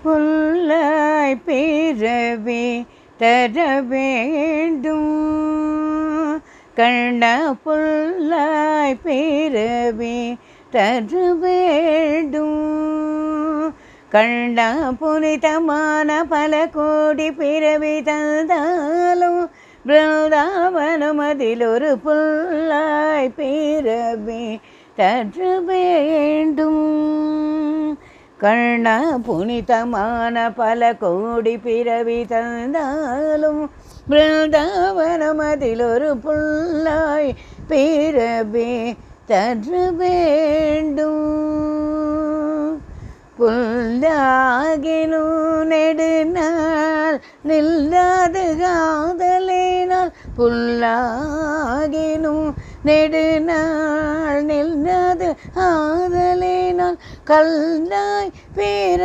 புல்லாய் பிறவி தர வேண்டும் கண்ணா புல்லாய் பிறவி தர வேண்டும் கண்ணா புனிதமான பல கோடி பிறவி தந்தாலும் பிருந்தாவனம் அதில் ஒரு புல்லாய் பிறவி தர வேண்டும் கண்ணா புனிதமான பல கோடி பிறவி தந்தாலும் பிருந்தாவனம் அதில் ஒரு புல்லாய் பிறவி தர வேண்டும் புல்லாகினும் நெடுநாள் நில்லாது காதலினால் புல்லாகினும் நெடுநாள் நில்லாது ஆதலினால் கல்லாய் பிற